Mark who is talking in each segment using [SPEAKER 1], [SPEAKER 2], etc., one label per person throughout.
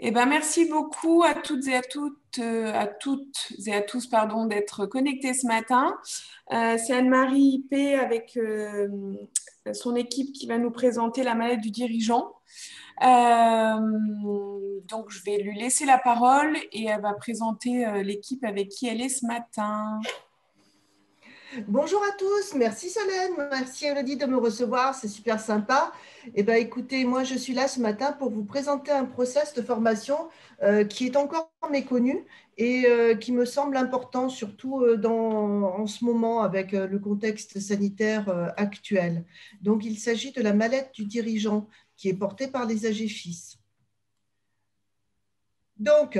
[SPEAKER 1] Merci beaucoup à toutes et à tous, pardon, d'être connectés ce matin. C'est Anne-Marie P avec son équipe qui va nous présenter la maladie du dirigeant. Donc, je vais lui laisser la parole et elle va présenter l'équipe avec qui elle est ce matin.
[SPEAKER 2] Bonjour à tous, merci Solène, merci Elodie de me recevoir, c'est super sympa. Écoutez, moi je suis là ce matin pour vous présenter un process de formation qui est encore méconnu et qui me semble important, surtout en ce moment avec le contexte sanitaire actuel. Donc il s'agit de la mallette du dirigeant qui est portée par les AGFIS. Donc,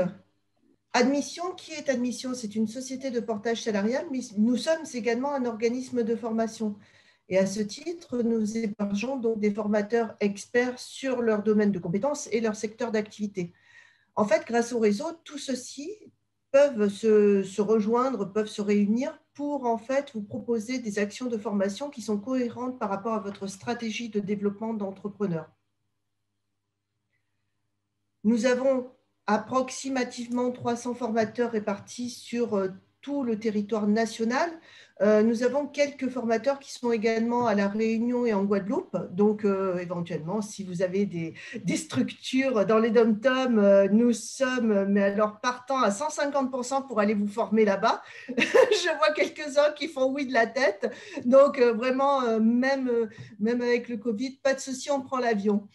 [SPEAKER 2] Admission, qui est Admission? C'est une société de portage salarial, mais nous sommes également un organisme de formation. Et à ce titre, nous hébergeons donc des formateurs experts sur leur domaine de compétences et leur secteur d'activité. En fait, grâce au réseau, tous ceux-ci peuvent se rejoindre, peuvent se réunir pour en fait vous proposer des actions de formation qui sont cohérentes par rapport à votre stratégie de développement d'entrepreneur. Nous avons approximativement 300 formateurs répartis sur tout le territoire national. Nous avons quelques formateurs qui sont également à La Réunion et en Guadeloupe. Donc, éventuellement, si vous avez des structures dans les dom-toms, nous sommes, mais alors partant à 150% pour aller vous former là-bas. Je vois quelques-uns qui font oui de la tête. Donc, vraiment, même avec le Covid, pas de souci, on prend l'avion.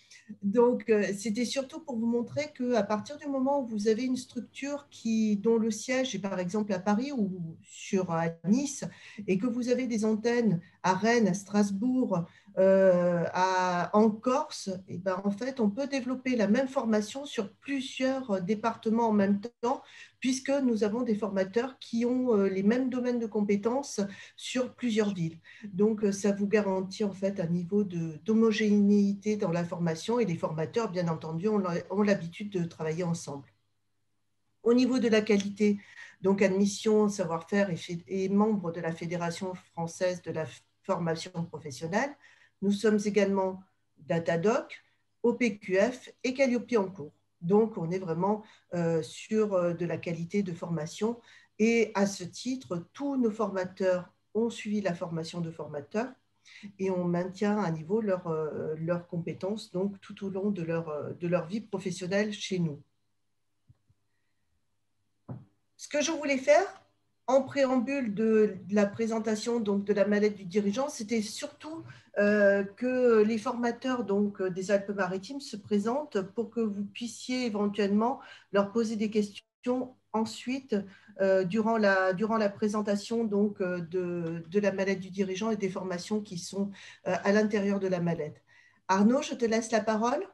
[SPEAKER 2] Donc, c'était surtout pour vous montrer qu'à partir du moment où vous avez une structure dont le siège est par exemple à Paris ou à Nice, et que vous avez des antennes à Rennes, à Strasbourg, en Corse, en fait, on peut développer la même formation sur plusieurs départements en même temps, puisque nous avons des formateurs qui ont les mêmes domaines de compétences sur plusieurs villes. Donc, ça vous garantit en fait un niveau d'homogénéité dans la formation et les formateurs, bien entendu, ont l'habitude de travailler ensemble. Au niveau de la qualité, donc Admission Savoir-faire est membre de la Fédération française de la formation professionnelle. Nous sommes également Datadoc, OPQF et Calliope en cours. Donc, on est vraiment sur de la qualité de formation. Et à ce titre, tous nos formateurs ont suivi la formation de formateurs et on maintient à niveau leurs compétences donc, tout au long de leur vie professionnelle chez nous. Ce que je voulais faire en préambule de la présentation donc, de la mallette du dirigeant, c'était surtout que les formateurs donc, des Alpes-Maritimes se présentent pour que vous puissiez éventuellement leur poser des questions ensuite durant la présentation donc, de la mallette du dirigeant et des formations qui sont à l'intérieur de la mallette. Arnaud, je te laisse la parole.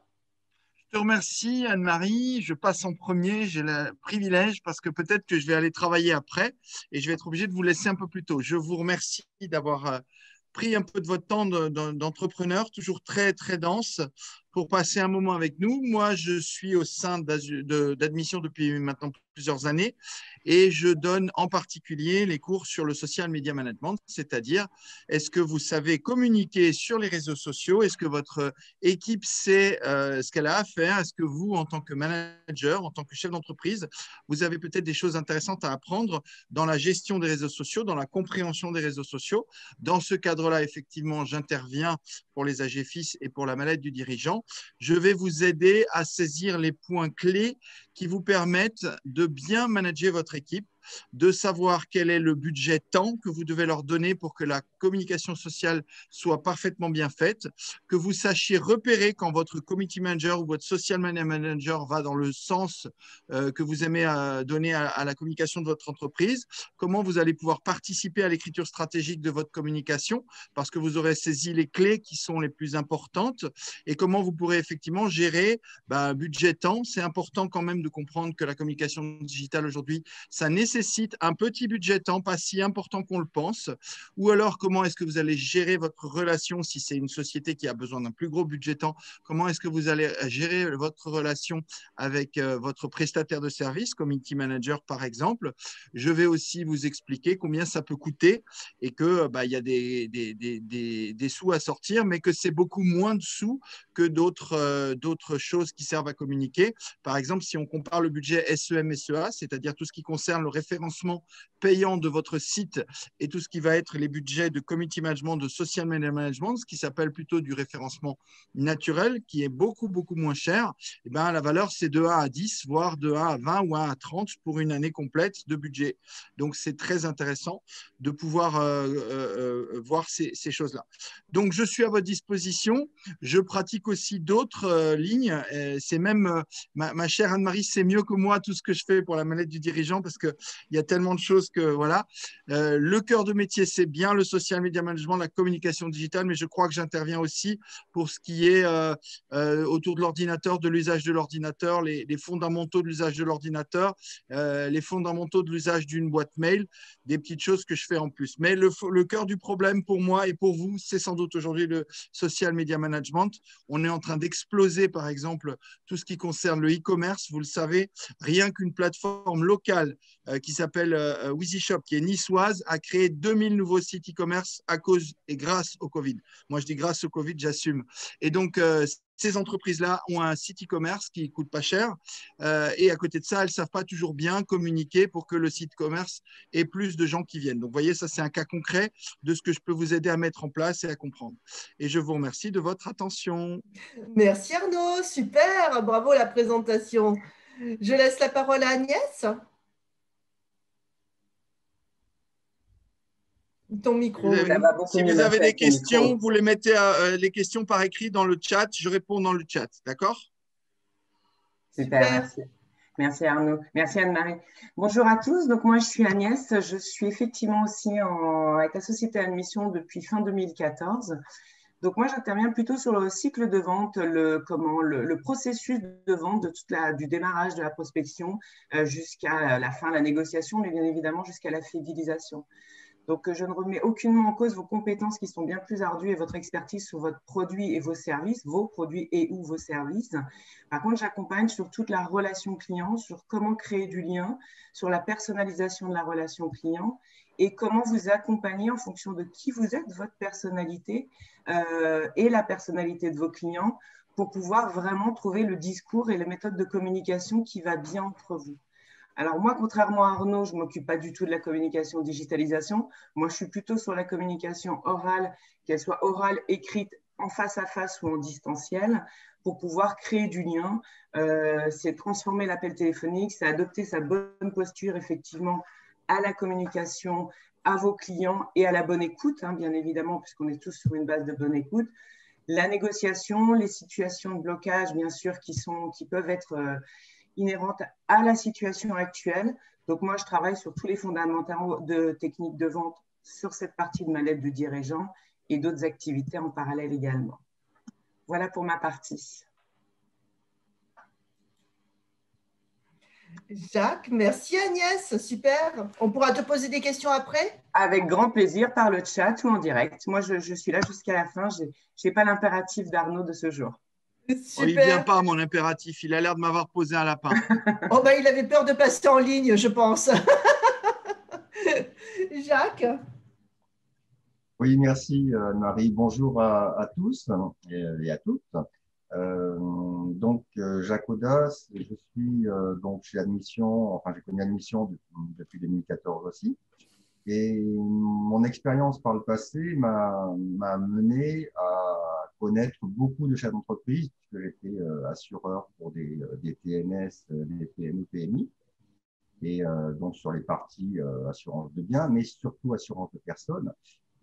[SPEAKER 3] Je te remercie, Anne-Marie. Je passe en premier. J'ai le privilège parce que peut-être que je vais aller travailler après et je vais être obligé de vous laisser un peu plus tôt. Je vous remercie d'avoir pris un peu de votre temps d'entrepreneur, toujours très, très dense, pour passer un moment avec nous. Moi, je suis au sein d'Admission depuis maintenant plusieurs années et je donne en particulier les cours sur le social media management, c'est-à-dire est-ce que vous savez communiquer sur les réseaux sociaux? Est-ce que votre équipe sait ce qu'elle a à faire? Est-ce que vous, en tant que manager, en tant que chef d'entreprise, vous avez peut-être des choses intéressantes à apprendre dans la gestion des réseaux sociaux, dans la compréhension des réseaux sociaux? Dans ce cadre-là, effectivement, j'interviens pour les AGFIS et pour la mallette du dirigeant. Je vais vous aider à saisir les points clés qui vous permettent de bien manager votre équipe, de savoir quel est le budget temps que vous devez leur donner pour que la communication sociale soit parfaitement bien faite, que vous sachiez repérer quand votre community manager ou votre social media manager va dans le sens que vous aimez donner à la communication de votre entreprise, comment vous allez pouvoir participer à l'écriture stratégique de votre communication parce que vous aurez saisi les clés qui sont les plus importantes et comment vous pourrez effectivement gérer budget temps. C'est important quand même de comprendre que la communication digitale aujourd'hui, ça nécessite un petit budget de temps, pas si important qu'on le pense. Ou alors, comment est-ce que vous allez gérer votre relation si c'est une société qui a besoin d'un plus gros budget de temps? Comment est-ce que vous allez gérer votre relation avec votre prestataire de service, Community Manager par exemple? Je vais aussi vous expliquer combien ça peut coûter et que y a des sous à sortir, mais que c'est beaucoup moins de sous que d'autres choses qui servent à communiquer. Par exemple, si on compare le budget SEM-SEA, c'est-à-dire tout ce qui concerne le référencement payant de votre site et tout ce qui va être les budgets de community management, de social media management, ce qui s'appelle plutôt du référencement naturel, qui est beaucoup, beaucoup moins cher, et ben, la valeur, c'est de 1 à 10, voire de 1 à 20 ou 1 à 30 pour une année complète de budget. Donc, c'est très intéressant de pouvoir voir ces choses-là. Donc, je suis à votre disposition. Je pratique aussi d'autres lignes. C'est même, ma chère Anne-Marie, c'est mieux que moi tout ce que je fais pour la manette du dirigeant parce qu'il y a tellement de choses que voilà. Le cœur de métier, c'est bien le social media management, la communication digitale, mais je crois que j'interviens aussi pour ce qui est autour de l'ordinateur, de l'usage de l'ordinateur, les fondamentaux de l'usage de l'ordinateur, les fondamentaux de l'usage d'une boîte mail, des petites choses que je fais en plus. Mais le cœur du problème pour moi et pour vous, c'est sans doute aujourd'hui le social media management. On est en train d'exploser, par exemple, tout ce qui concerne le e-commerce. Vous le savez, rien qu'une plateforme locale qui s'appelle WheezyShop, qui est niçoise, a créé 2000 nouveaux sites e-commerce à cause et grâce au Covid. Moi, je dis grâce au Covid, j'assume. Et donc, ces entreprises-là ont un site e-commerce qui ne coûte pas cher. Et à côté de ça, elles ne savent pas toujours bien communiquer pour que le site e-commerce ait plus de gens qui viennent. Donc, vous voyez, ça, c'est un cas concret de ce que je peux vous aider à mettre en place et à comprendre. Et je vous remercie de votre attention.
[SPEAKER 2] Merci Arnaud, super, bravo la présentation. Je laisse la parole à Agnès. Ton micro.
[SPEAKER 3] Si vous avez des questions, vous les mettez les questions par écrit dans le chat. Je réponds dans le chat. D'accord?
[SPEAKER 4] Super, merci. Merci Arnaud. Merci Anne-Marie. Bonjour à tous. Donc moi, je suis Agnès. Je suis effectivement aussi avec la société Admission depuis fin 2014. Donc moi, j'interviens plutôt sur le cycle de vente, le processus de vente du démarrage de la prospection jusqu'à la fin de la négociation, mais bien évidemment jusqu'à la fidélisation. Donc, je ne remets aucunement en cause vos compétences qui sont bien plus ardues et votre expertise sur votre produit et vos services, vos produits et ou vos services. Par contre, j'accompagne sur toute la relation client, sur comment créer du lien, sur la personnalisation de la relation client et comment vous accompagner en fonction de qui vous êtes, votre personnalité et la personnalité de vos clients pour pouvoir vraiment trouver le discours et les méthodes de communication qui va bien entre vous. Alors moi, contrairement à Arnaud, je ne m'occupe pas du tout de la communication digitalisation. Moi, je suis plutôt sur la communication orale, qu'elle soit orale, écrite, en face à face ou en distanciel, pour pouvoir créer du lien. C'est transformer l'appel téléphonique, c'est adopter sa bonne posture, effectivement, à la communication, à vos clients et à la bonne écoute, hein, bien évidemment, puisqu'on est tous sur une base de bonne écoute. La négociation, les situations de blocage, bien sûr, qui peuvent être inhérente à la situation actuelle. Donc, moi, je travaille sur tous les fondamentaux de techniques de vente sur cette partie de ma lettre de dirigeant et d'autres activités en parallèle également. Voilà pour ma partie.
[SPEAKER 2] Jacques, merci Agnès, super. On pourra te poser des questions après?
[SPEAKER 4] Avec grand plaisir par le chat ou en direct. Moi, je suis là jusqu'à la fin. Je n'ai pas l'impératif d'Arnaud de ce jour.
[SPEAKER 3] Oh, il ne vient pas, mon impératif. Il a l'air de m'avoir posé un lapin.
[SPEAKER 2] Oh, ben, il avait peur de passer en ligne, je pense. Jacques?
[SPEAKER 5] Oui, merci Marie. Bonjour à tous et à toutes. Jacques Audas, je suis donc chez Admission, enfin j'ai connu Admission depuis 2014 aussi. Et mon expérience par le passé m'a mené à connaître beaucoup de chefs d'entreprise, puisque j'étais assureur pour des TMS, des PME, PMI, et donc sur les parties assurance de biens, mais surtout assurance de personnes.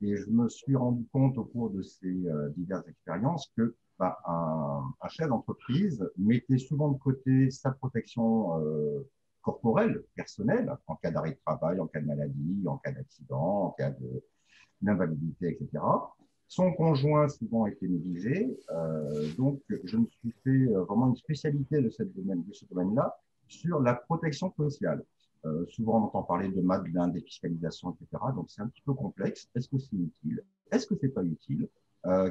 [SPEAKER 5] Et je me suis rendu compte au cours de ces diverses expériences que un chef d'entreprise mettait souvent de côté sa protection corporelle, personnelle, en cas d'arrêt de travail, en cas de maladie, en cas d'accident, en cas d'invalidité, etc. Son conjoint souvent était négligé, donc je me suis fait vraiment une spécialité de ce domaine-là, sur la protection sociale. Souvent, on entend parler de Madelin, défiscalisation, etc. Donc, c'est un petit peu complexe. Est-ce que c'est utile? Est-ce que c'est pas utile?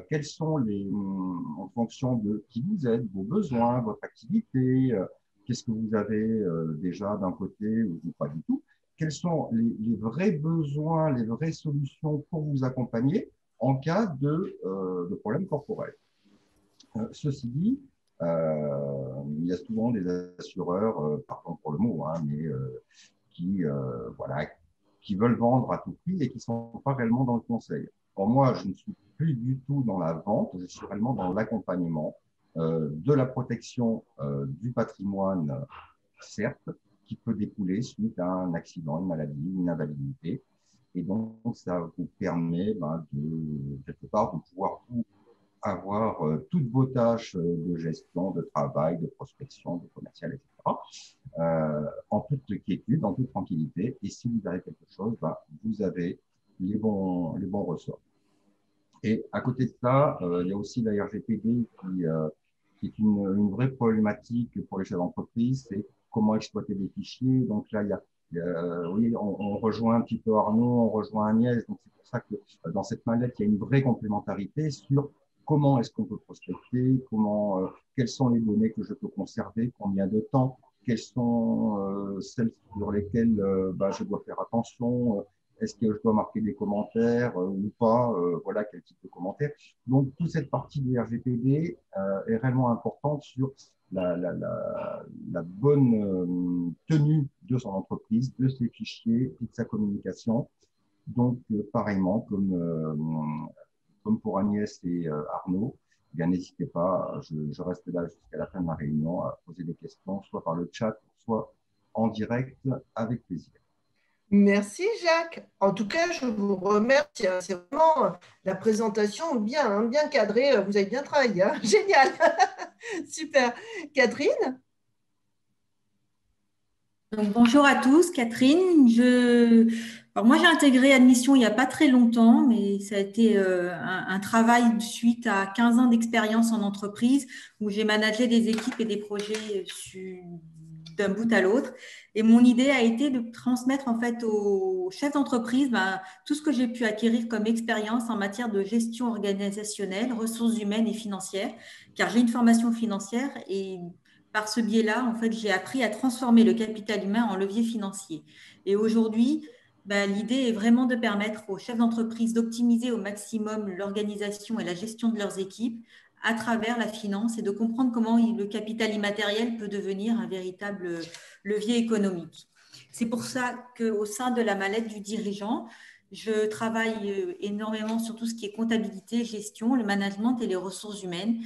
[SPEAKER 5] Quels sont en fonction de qui vous êtes, vos besoins, votre activité, qu'est-ce que vous avez déjà d'un côté ou pas du tout? Quels sont les vrais besoins, les vraies solutions pour vous accompagner en cas de problème corporel? Ceci dit, il y a souvent des assureurs, pardon pour le mot, hein, mais voilà, qui veulent vendre à tout prix et qui ne sont pas réellement dans le conseil. Pour moi, je ne suis plus du tout dans la vente, je suis réellement dans l'accompagnement de la protection du patrimoine, certes, qui peut découler suite à un accident, une maladie, une invalidité. Et donc, ça vous permet quelque part, de pouvoir avoir toutes vos tâches de gestion, de travail, de prospection, de commercial, etc., en toute quiétude, en toute tranquillité. Et si vous avez quelque chose, vous avez les bons ressorts. Et à côté de ça, il y a aussi la RGPD qui est une vraie problématique pour les chefs d'entreprise, c'est comment exploiter des fichiers. Donc là, oui, on rejoint un petit peu Arnaud, on rejoint Agnès. Donc c'est pour ça que dans cette mallette, il y a une vraie complémentarité sur comment est-ce qu'on peut prospecter, quelles sont les données que je peux conserver, combien de temps, quelles sont celles sur lesquelles je dois faire attention, est-ce que je dois marquer des commentaires ou pas, voilà, quel type de commentaires. Donc, toute cette partie du RGPD est réellement importante sur la bonne tenue de son entreprise, de ses fichiers et de sa communication. Donc, pareillement, comme pour Agnès et Arnaud, eh bien, n'hésitez pas, je reste là jusqu'à la fin de ma réunion à poser des questions, soit par le chat, soit en direct, avec plaisir.
[SPEAKER 2] Merci Jacques. En tout cas, je vous remercie. C'est vraiment la présentation bien cadrée. Vous avez bien travaillé. Hein. Génial. Super. Catherine?
[SPEAKER 6] Donc, bonjour à tous, Catherine. Alors moi, j'ai intégré Admission il n'y a pas très longtemps, mais ça a été un travail suite à 15 ans d'expérience en entreprise où j'ai managé des équipes et des projets d'un bout à l'autre. Et mon idée a été de transmettre en fait aux chefs d'entreprise tout ce que j'ai pu acquérir comme expérience en matière de gestion organisationnelle, ressources humaines et financières, car j'ai une formation financière et par ce biais-là, en fait, j'ai appris à transformer le capital humain en levier financier. Et aujourd'hui, l'idée est vraiment de permettre aux chefs d'entreprise d'optimiser au maximum l'organisation et la gestion de leurs équipes à travers la finance et de comprendre comment le capital immatériel peut devenir un véritable levier économique. C'est pour ça qu'au sein de la mallette du dirigeant, je travaille énormément sur tout ce qui est comptabilité, gestion, le management et les ressources humaines.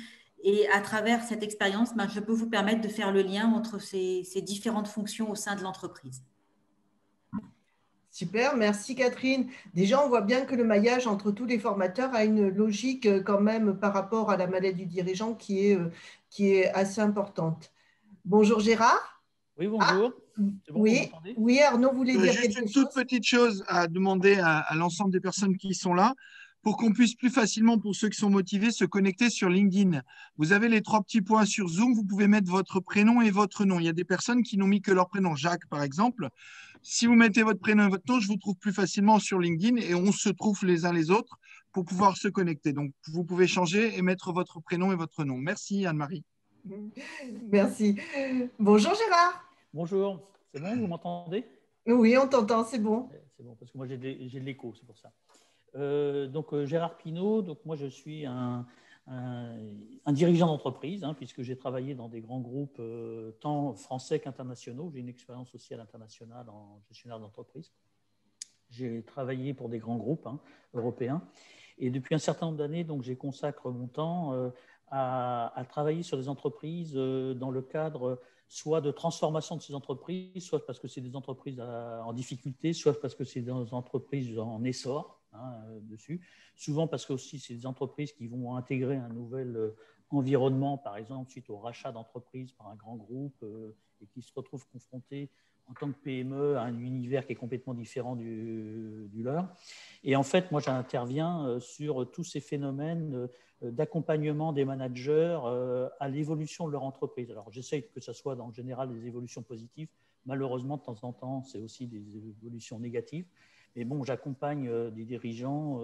[SPEAKER 6] Et à travers cette expérience, je peux vous permettre de faire le lien entre ces différentes fonctions au sein de l'entreprise.
[SPEAKER 2] Super, merci Catherine. Déjà, on voit bien que le maillage entre tous les formateurs a une logique quand même par rapport à la mallette du dirigeant qui est assez importante. Bonjour Gérard.
[SPEAKER 7] Oui, bonjour.
[SPEAKER 2] Bon, oui, Arnaud voulait dire quelque chose.
[SPEAKER 3] Juste une toute petite chose à demander à l'ensemble des personnes qui sont là pour qu'on puisse plus facilement, pour ceux qui sont motivés, se connecter sur LinkedIn. Vous avez les 3 petits points sur Zoom, vous pouvez mettre votre prénom et votre nom. Il y a des personnes qui n'ont mis que leur prénom, Jacques par exemple. Si vous mettez votre prénom et votre nom, je vous trouve plus facilement sur LinkedIn et on se trouve les uns les autres pour pouvoir se connecter. Donc, vous pouvez changer et mettre votre prénom et votre nom. Merci Anne-Marie.
[SPEAKER 2] Merci. Bonjour Gérard.
[SPEAKER 7] Bonjour. C'est bon, vous m'entendez?
[SPEAKER 2] Oui, on t'entend, c'est bon.
[SPEAKER 7] C'est bon, parce que moi j'ai de l'écho, c'est pour ça. Donc Gérard Pinault, donc moi je suis un dirigeant d'entreprise, puisque j'ai travaillé dans des grands groupes tant français qu'internationaux. J'ai une expérience aussi à l'international en gestionnaire d'entreprise. J'ai travaillé pour des grands groupes européens. Et depuis un certain nombre d'années, donc j'ai consacré mon temps à travailler sur des entreprises dans le cadre soit de transformation de ces entreprises, soit parce que c'est des entreprises en difficulté, soit parce que c'est des entreprises en essor dessus. Souvent parce que aussi c'est des entreprises qui vont intégrer un nouvel environnement, par exemple, suite au rachat d'entreprise par un grand groupe et qui se retrouvent confrontés en tant que PME à un univers qui est complètement différent du leur. Et en fait, moi, j'interviens sur tous ces phénomènes d'accompagnement des managers à l'évolution de leur entreprise. Alors, j'essaye que ce soit, en général, des évolutions positives. Malheureusement, de temps en temps, c'est aussi des évolutions négatives. Mais bon, j'accompagne des dirigeants,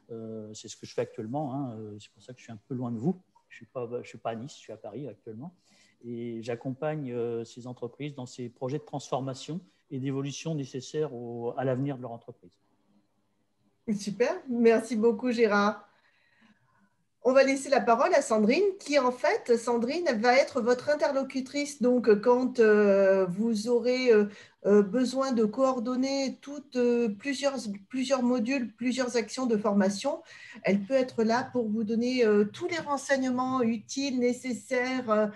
[SPEAKER 7] c'est ce que je fais actuellement. Hein, c'est pour ça que je suis un peu loin de vous. Je ne suis pas à Nice, je suis à Paris actuellement. Et j'accompagne ces entreprises dans ces projets de transformation et d'évolution nécessaires à l'avenir de leur entreprise.
[SPEAKER 2] Super, merci beaucoup Gérard. On va laisser la parole à Sandrine, qui en fait, Sandrine, va être votre interlocutrice. Donc, quand vous aurez besoin de coordonner plusieurs modules, plusieurs actions de formation, elle peut être là pour vous donner tous les renseignements utiles, nécessaires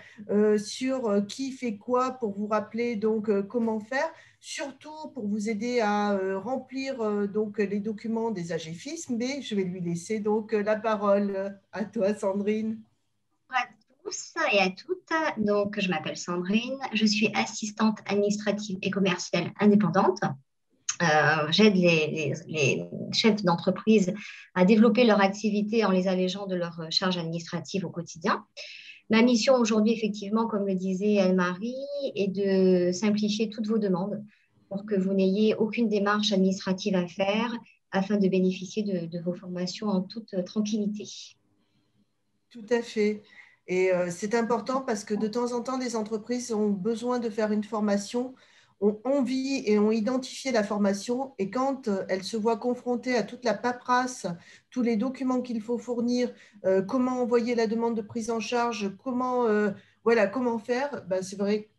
[SPEAKER 2] sur qui fait quoi, pour vous rappeler donc comment faire. Surtout pour vous aider à remplir donc les documents des AGFIS, mais je vais lui laisser donc la parole à toi, Sandrine.
[SPEAKER 8] Bonjour à tous et à toutes. Donc, je m'appelle Sandrine, je suis assistante administrative et commerciale indépendante. J'aide les chefs d'entreprise à développer leur activité en les allégeant de leurs charges administratives au quotidien. Ma mission aujourd'hui, effectivement, comme le disait Anne-Marie, est de simplifier toutes vos demandes pour que vous n'ayez aucune démarche administrative à faire afin de bénéficier de vos formations en toute tranquillité.
[SPEAKER 2] Tout à fait. Et c'est important parce que de temps en temps, les entreprises ont besoin de faire une formation, ont envie et ont identifié la formation. Et quand elles se voient confrontées à toute la paperasse, tous les documents qu'il faut fournir, comment envoyer la demande de prise en charge, comment faire, ben, c'est vrai que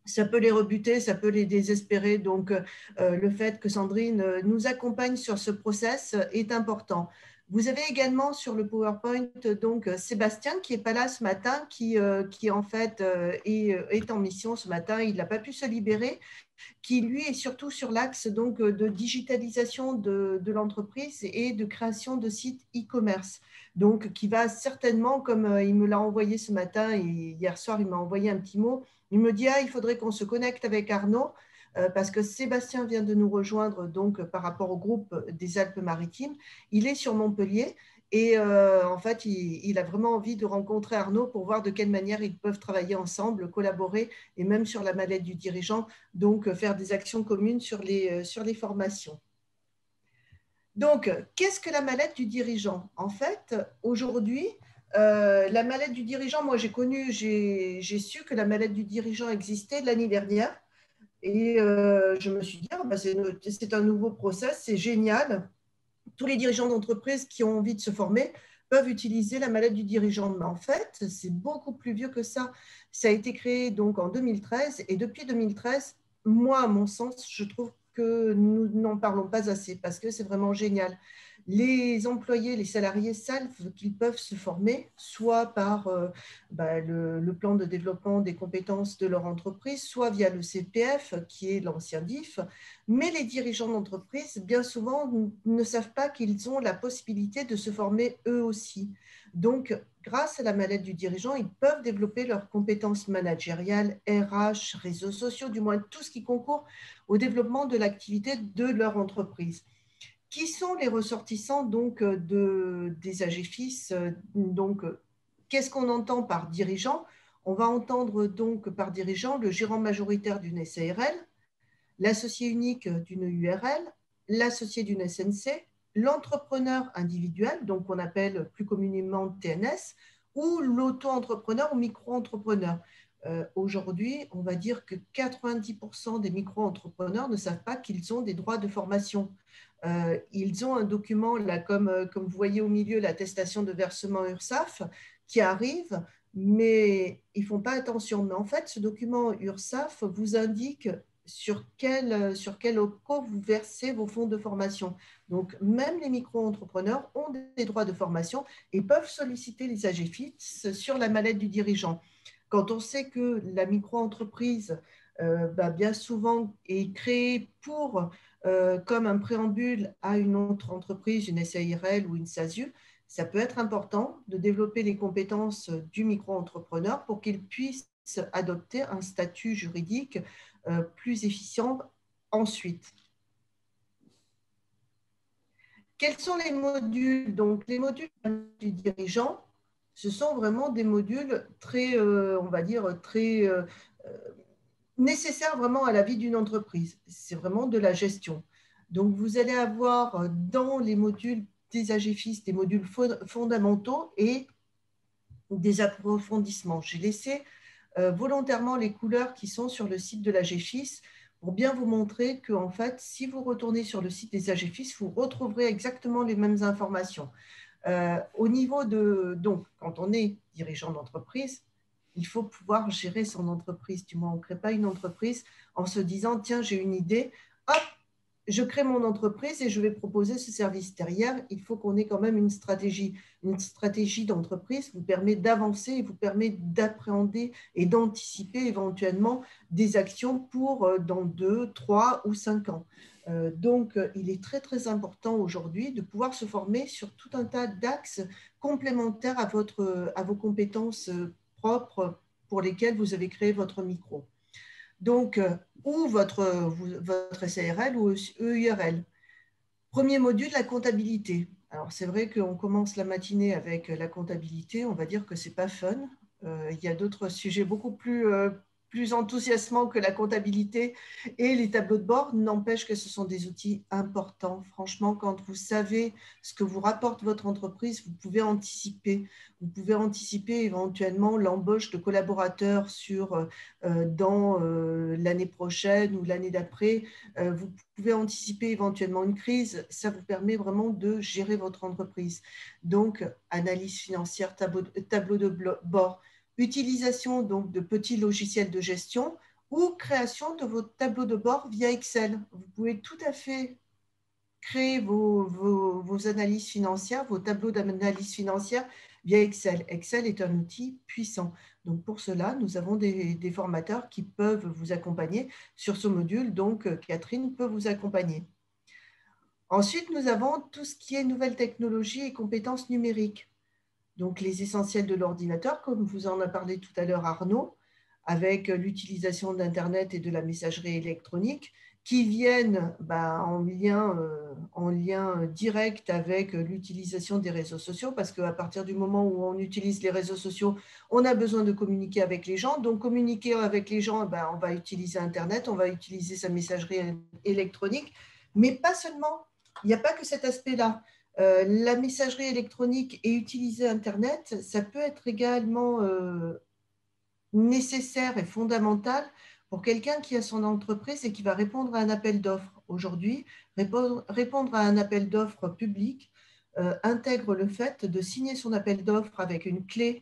[SPEAKER 2] ça peut les rebuter, ça peut les désespérer. Donc, le fait que Sandrine nous accompagne sur ce process est important. Vous avez également sur le PowerPoint donc Sébastien qui n'est pas là ce matin, qui en fait est en mission ce matin. Il n'a pas pu se libérer, qui lui est surtout sur l'axe donc de digitalisation de l'entreprise et de création de sites e-commerce. Donc, qui va certainement, comme il me l'a envoyé ce matin et hier soir, il m'a envoyé un petit mot. Il me dit, il faudrait qu'on se connecte avec Arnaud parce que Sébastien vient de nous rejoindre donc, par rapport au groupe des Alpes-Maritimes. Il est sur Montpellier et en fait, il a vraiment envie de rencontrer Arnaud pour voir de quelle manière ils peuvent travailler ensemble, collaborer et même sur la mallette du dirigeant, donc faire des actions communes sur les formations. Donc, qu'est-ce que la mallette du dirigeant? En fait, aujourd'hui, la mallette du dirigeant, moi j'ai su que la mallette du dirigeant existait l'année dernière et je me suis dit, c'est un nouveau process, c'est génial. Tous les dirigeants d'entreprise qui ont envie de se former peuvent utiliser la mallette du dirigeant. Mais en fait, c'est beaucoup plus vieux que ça. Ça a été créé donc en 2013 et depuis 2013, moi, à mon sens, je trouve que nous n'en parlons pas assez parce que c'est vraiment génial. Les employés, les salariés savent qu'ils peuvent se former, soit par le plan de développement des compétences de leur entreprise, soit via le CPF, qui est l'ancien DIF. Mais les dirigeants d'entreprise, bien souvent, ne savent pas qu'ils ont la possibilité de se former eux aussi. Donc, grâce à la mallette du dirigeant, ils peuvent développer leurs compétences managériales, RH, réseaux sociaux, du moins tout ce qui concourt au développement de l'activité de leur entreprise. Qui sont les ressortissants donc, des AGFIS? Donc, qu'est-ce qu'on entend par dirigeant? On va entendre donc par dirigeant le gérant majoritaire d'une SARL, l'associé unique d'une URL, l'associé d'une SNC, l'entrepreneur individuel, donc qu'on appelle plus communément TNS, ou l'auto-entrepreneur ou micro-entrepreneur. Aujourd'hui, on va dire que 90% des micro-entrepreneurs ne savent pas qu'ils ont des droits de formation. Ils ont un document, là, comme vous voyez au milieu, l'attestation de versement URSSAF, qui arrive, mais ils ne font pas attention. Mais en fait, ce document URSSAF vous indique sur quel OPCO vous versez vos fonds de formation. Donc, même les micro-entrepreneurs ont des droits de formation et peuvent solliciter les AGFIS sur la mallette du dirigeant. Quand on sait que la micro-entreprise, bien souvent, est créée comme un préambule à une autre entreprise, une SARL ou une SASU, ça peut être important de développer les compétences du micro-entrepreneur pour qu'il puisse adopter un statut juridique plus efficient ensuite. Quels sont les modules? Donc, les modules du dirigeant, ce sont vraiment des modules très, on va dire, très nécessaires vraiment à la vie d'une entreprise. C'est vraiment de la gestion. Donc, vous allez avoir dans les modules des AGFIS des modules fondamentaux et des approfondissements. J'ai laissé volontairement les couleurs qui sont sur le site de l'AGFIS pour bien vous montrer que, en fait, si vous retournez sur le site des AGFIS, vous retrouverez exactement les mêmes informations. Au niveau de… Donc, quand on est dirigeant d'entreprise, il faut pouvoir gérer son entreprise. Du moins, on ne crée pas une entreprise en se disant, tiens, j'ai une idée, hop, je crée mon entreprise et je vais proposer ce service. Derrière, il faut qu'on ait quand même une stratégie. Une stratégie d'entreprise vous permet d'avancer et vous permet d'appréhender et d'anticiper éventuellement des actions pour dans 2, 3 ou 5 ans. Donc, il est très, très important aujourd'hui de pouvoir se former sur tout un tas d'axes complémentaires à vos compétences propres pour lesquelles vous avez créé votre micro. Donc, ou votre SARL ou EURL. Premier module, la comptabilité. Alors, c'est vrai qu'on commence la matinée avec la comptabilité. On va dire que ce n'est pas fun. Il y a d'autres sujets beaucoup plus enthousiasmants que la comptabilité et les tableaux de bord. N'empêche que ce sont des outils importants. Franchement, quand vous savez ce que vous rapporte votre entreprise, vous pouvez anticiper. Vous pouvez anticiper éventuellement l'embauche de collaborateurs dans l'année prochaine ou l'année d'après. Vous pouvez anticiper éventuellement une crise. Ça vous permet vraiment de gérer votre entreprise. Donc, analyse financière, tableau de bord, utilisation donc de petits logiciels de gestion ou création de votre tableau de bord via Excel. Vous pouvez tout à fait créer vos analyses financières, vos tableaux d'analyse financière via Excel. Excel est un outil puissant. Donc, pour cela, nous avons des formateurs qui peuvent vous accompagner sur ce module. Donc, Catherine peut vous accompagner. Ensuite, nous avons tout ce qui est nouvelles technologies et compétences numériques. Donc, les essentiels de l'ordinateur, comme vous en a parlé tout à l'heure Arnaud, avec l'utilisation d'Internet et de la messagerie électronique, qui viennent en lien direct avec l'utilisation des réseaux sociaux, parce qu'à partir du moment où on utilise les réseaux sociaux, on a besoin de communiquer avec les gens. Donc, communiquer avec les gens, on va utiliser Internet, on va utiliser sa messagerie électronique, mais pas seulement. Il n'y a pas que cet aspect-là. La messagerie électronique et utiliser Internet, ça peut être également nécessaire et fondamental pour quelqu'un qui a son entreprise et qui va répondre à un appel d'offres. Aujourd'hui, répondre à un appel d'offres public intègre le fait de signer son appel d'offres avec une clé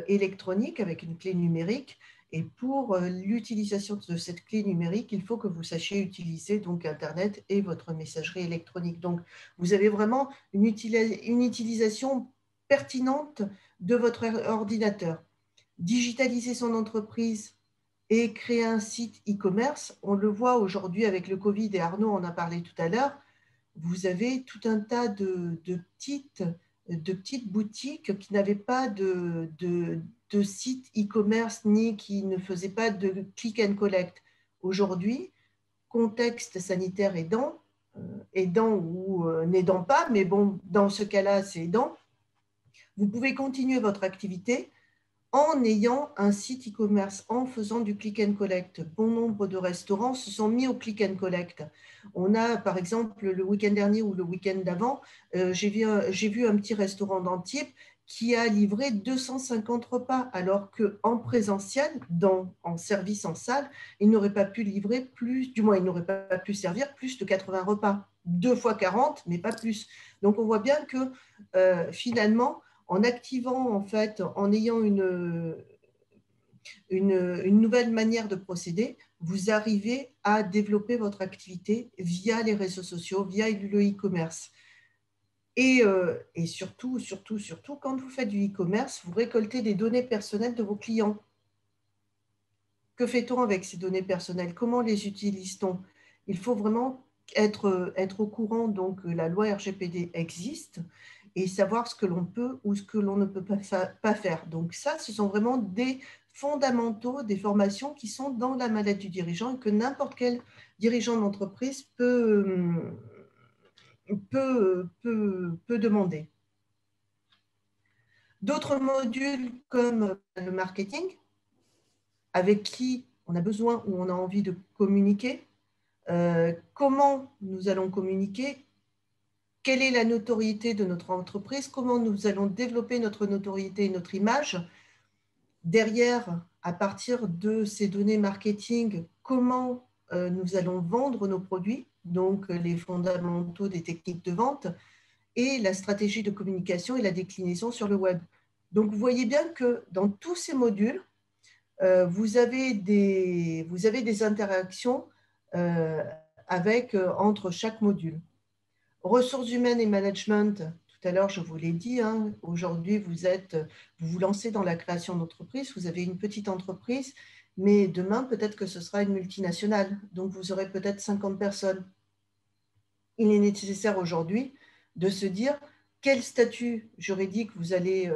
[SPEAKER 2] électronique, avec une clé numérique. Et pour l'utilisation de cette clé numérique, il faut que vous sachiez utiliser donc Internet et votre messagerie électronique. Donc, vous avez vraiment une utilisation pertinente de votre ordinateur. Digitaliser son entreprise et créer un site e-commerce, on le voit aujourd'hui avec le Covid et Arnaud en a parlé tout à l'heure, vous avez tout un tas de petites boutiques qui n'avaient pas de site e-commerce ni qui ne faisaient pas de click and collect. Aujourd'hui, contexte sanitaire aidant ou n'aidant pas, mais bon, dans ce cas-là, c'est aidant, vous pouvez continuer votre activité en ayant un site e-commerce, en faisant du click and collect. Bon nombre de restaurants se sont mis au click and collect. On a, par exemple, le week-end dernier ou le week-end d'avant, j'ai vu un petit restaurant d'Antibes qui a livré 250 repas, alors qu'en présentiel, en service en salle, il n'aurait pas pu livrer plus, du moins, il n'aurait pas pu servir plus de 80 repas. 2 fois 40, mais pas plus. Donc, on voit bien que finalement, en activant, en fait, en ayant une nouvelle manière de procéder, vous arrivez à développer votre activité via les réseaux sociaux, via le e-commerce. Et surtout, quand vous faites du e-commerce, vous récoltez des données personnelles de vos clients. Que fait-on avec ces données personnelles? Comment les utilise-t-on? Il faut vraiment être au courant, donc la loi RGPD existe et savoir ce que l'on peut ou ce que l'on ne peut pas faire. Donc ça, ce sont vraiment des fondamentaux, des formations qui sont dans la mallette du dirigeant et que n'importe quel dirigeant d'entreprise peut demander. D'autres modules comme le marketing, avec qui on a besoin ou on a envie de communiquer, comment nous allons communiquer, quelle est la notoriété de notre entreprise, comment nous allons développer notre notoriété et notre image. Derrière, à partir de ces données marketing, comment nous allons vendre nos produits, donc les fondamentaux des techniques de vente, et la stratégie de communication et la déclinaison sur le web. Donc, vous voyez bien que dans tous ces modules, vous avez des interactions entre chaque module. Ressources humaines et management, tout à l'heure, je vous l'ai dit, hein, aujourd'hui, vous vous lancez dans la création d'entreprise, vous avez une petite entreprise, mais demain, peut-être que ce sera une multinationale, donc vous aurez peut-être 50 personnes. Il est nécessaire aujourd'hui de se dire quel statut juridique vous allez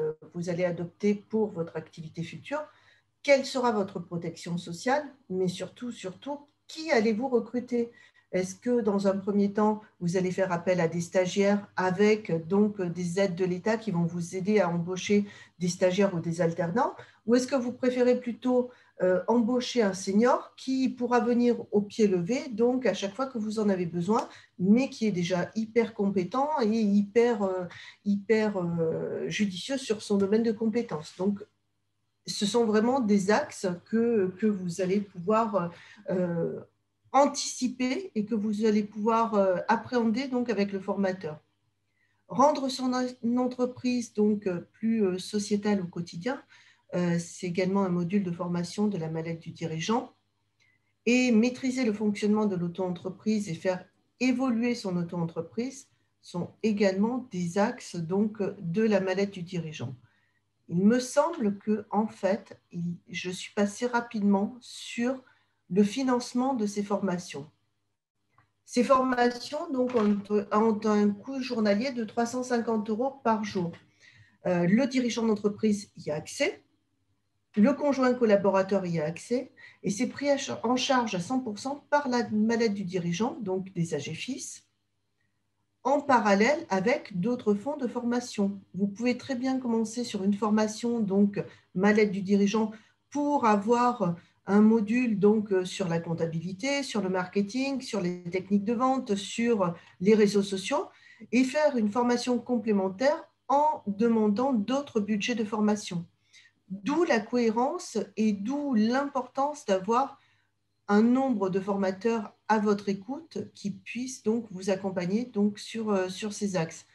[SPEAKER 2] adopter pour votre activité future, quelle sera votre protection sociale, mais surtout, qui allez-vous recruter? Est-ce que dans un premier temps, vous allez faire appel à des stagiaires avec donc des aides de l'État qui vont vous aider à embaucher des stagiaires ou des alternants? Ou est-ce que vous préférez plutôt embaucher un senior qui pourra venir au pied levé, donc à chaque fois que vous en avez besoin, mais qui est déjà hyper compétent et hyper judicieux sur son domaine de compétences? Donc, ce sont vraiment des axes que vous allez pouvoir anticiper et que vous allez pouvoir appréhender donc avec le formateur. Rendre son entreprise donc plus sociétale au quotidien, c'est également un module de formation de la mallette du dirigeant. Et maîtriser le fonctionnement de l'auto-entreprise et faire évoluer son auto-entreprise sont également des axes donc de la mallette du dirigeant. Il me semble que, en fait, je suis passée rapidement sur le financement de ces formations. Ces formations donc, ont un coût journalier de 350 € par jour. Le dirigeant d'entreprise y a accès, le conjoint collaborateur y a accès, et c'est pris en charge à 100% par la mallette du dirigeant, donc des AGFIS, en parallèle avec d'autres fonds de formation. Vous pouvez très bien commencer sur une formation, donc mallette du dirigeant, pour avoir un module donc sur la comptabilité, sur le marketing, sur les techniques de vente, sur les réseaux sociaux, et faire une formation complémentaire en demandant d'autres budgets de formation. D'où la cohérence et d'où l'importance d'avoir un nombre de formateurs à votre écoute qui puissent donc vous accompagner donc sur ces axes.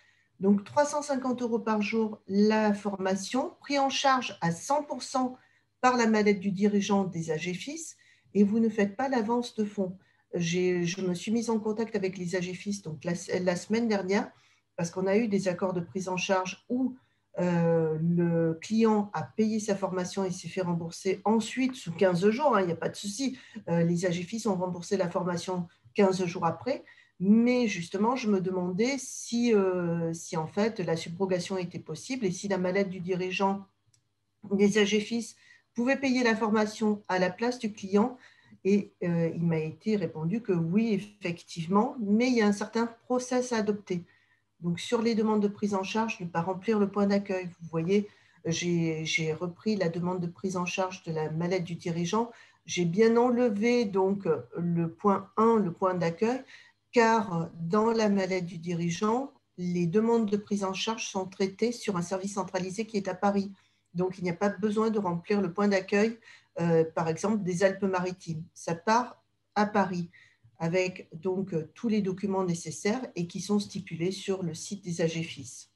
[SPEAKER 2] Donc 350 € par jour la formation, pris en charge à 100% par la mallette du dirigeant des AGFIS, et vous ne faites pas l'avance de fonds. Je me suis mise en contact avec les AGFIS donc la semaine dernière parce qu'on a eu des accords de prise en charge où le client a payé sa formation et s'est fait rembourser ensuite sous 15 jours, hein, il n'y a pas de souci, les AGFIS ont remboursé la formation 15 jours après, mais justement je me demandais si en fait la subrogation était possible et si la mallette du dirigeant des AGFIS pouvait payer la formation à la place du client, et il m'a été répondu que oui, effectivement, mais il y a un certain process à adopter. Donc, sur les demandes de prise en charge, ne pas remplir le point d'accueil. Vous voyez, j'ai repris la demande de prise en charge de la mallette du dirigeant. J'ai bien enlevé donc le point 1, le point d'accueil, car dans la mallette du dirigeant, les demandes de prise en charge sont traitées sur un service centralisé qui est à Paris. Donc, il n'y a pas besoin de remplir le point d'accueil, par exemple, des Alpes-Maritimes. Ça part à Paris, avec donc tous les documents nécessaires et qui sont stipulés sur le site des AGFIS.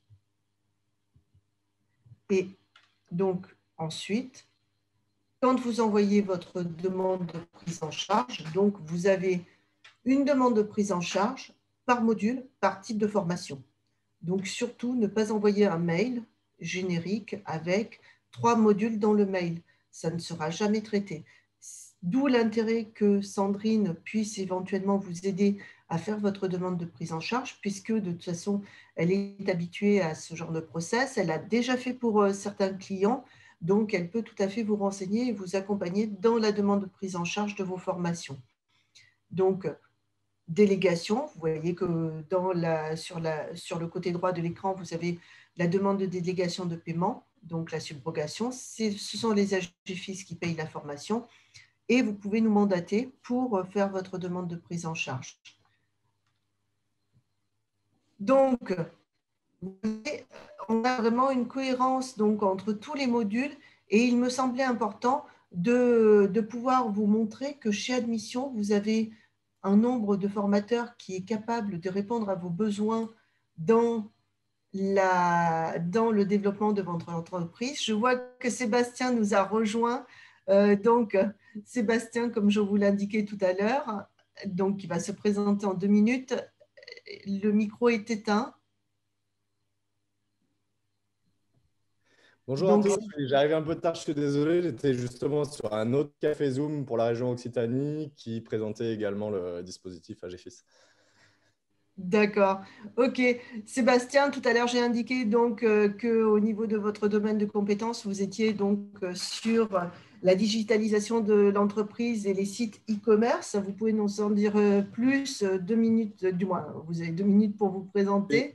[SPEAKER 2] Et donc, ensuite, quand vous envoyez votre demande de prise en charge, donc vous avez une demande de prise en charge par module, par type de formation. Donc, surtout, ne pas envoyer un mail générique avec 3 modules dans le mail. Ça ne sera jamais traité. D'où l'intérêt que Sandrine puisse éventuellement vous aider à faire votre demande de prise en charge, puisque de toute façon, elle est habituée à ce genre de process. Elle a déjà fait pour certains clients, donc elle peut tout à fait vous renseigner et vous accompagner dans la demande de prise en charge de vos formations. Donc, délégation, vous voyez que sur le côté droit de l'écran, vous avez la demande de délégation de paiement, donc la subrogation. Ce sont les AGFIS qui payent la formation et vous pouvez nous mandater pour faire votre demande de prise en charge. Donc, on a vraiment une cohérence donc, entre tous les modules et il me semblait important de pouvoir vous montrer que chez Admission, vous avez un nombre de formateurs qui est capable de répondre à vos besoins dans le développement de votre entreprise. Je vois que Sébastien nous a rejoint. Donc, Sébastien, comme je vous l'indiquais tout à l'heure, donc il va se présenter en 2 minutes. Le micro est éteint.
[SPEAKER 9] Bonjour à tous, j'arrive un peu tard, je suis désolé, j'étais justement sur un autre café Zoom pour la région Occitanie qui présentait également le dispositif AGFIS.
[SPEAKER 2] D'accord, ok. Sébastien, tout à l'heure j'ai indiqué donc qu'au niveau de votre domaine de compétences, vous étiez donc sur la digitalisation de l'entreprise et les sites e-commerce. Vous pouvez nous en dire plus, 2 minutes, du moins, vous avez 2 minutes pour vous présenter.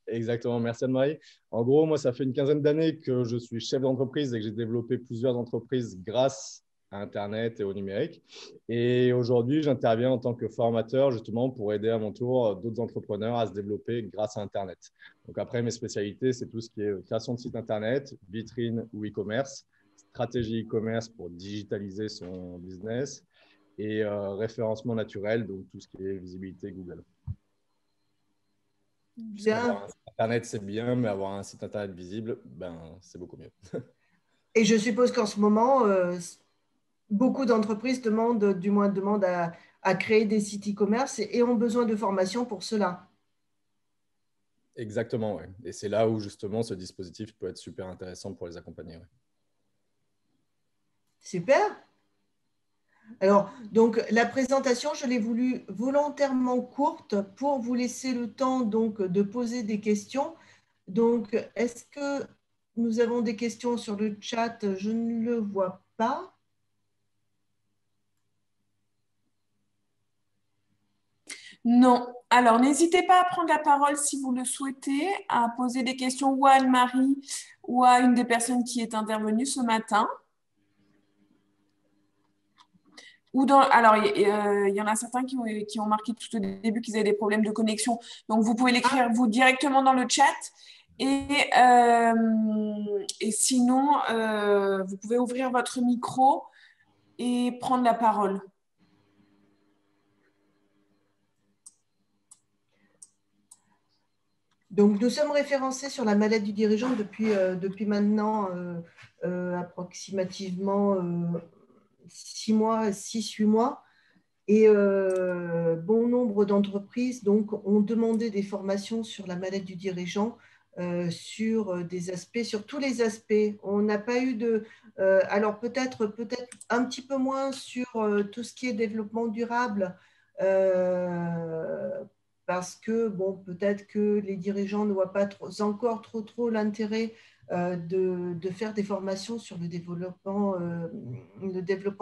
[SPEAKER 9] Exactement, merci Anne-Marie. En gros, moi, ça fait une quinzaine d'années que je suis chef d'entreprise et que j'ai développé plusieurs entreprises grâce à Internet et au numérique. Et aujourd'hui, j'interviens en tant que formateur justement pour aider à mon tour d'autres entrepreneurs à se développer grâce à Internet. Donc après, mes spécialités, c'est tout ce qui est création de site Internet, vitrine ou e-commerce, stratégie e-commerce pour digitaliser son business et référencement naturel, donc tout ce qui est visibilité Google. Avoir un site Internet, c'est bien, mais avoir un site Internet visible, c'est beaucoup mieux.
[SPEAKER 2] Et je suppose qu'en ce moment, beaucoup d'entreprises demandent à créer des sites e-commerce et ont besoin de formation pour cela.
[SPEAKER 9] Exactement, oui. Et c'est là où justement ce dispositif peut être super intéressant pour les accompagner. Ouais.
[SPEAKER 2] Super. Alors, donc, la présentation, je l'ai voulu volontairement courte pour vous laisser le temps donc, de poser des questions. Donc, est-ce que nous avons des questions sur le chat? Je ne le vois pas.
[SPEAKER 1] Non. Alors, n'hésitez pas à prendre la parole si vous le souhaitez, à poser des questions ou à Anne-Marie ou à une des personnes qui est intervenue ce matin. Alors, il y en a certains qui ont marqué tout au début qu'ils avaient des problèmes de connexion. Donc, vous pouvez l'écrire vous directement dans le chat. Et sinon, vous pouvez ouvrir votre micro et prendre la parole.
[SPEAKER 2] Donc, nous sommes référencés sur la mallette du dirigeant depuis maintenant approximativement 6-8 mois. Et bon nombre d'entreprises donc, ont demandé des formations sur la mallette du dirigeant, sur des aspects, sur tous les aspects. On n'a pas eu de… alors peut-être un petit peu moins sur tout ce qui est développement durable, parce que bon, peut-être que les dirigeants ne voient pas encore trop l'intérêt de faire des formations sur le développement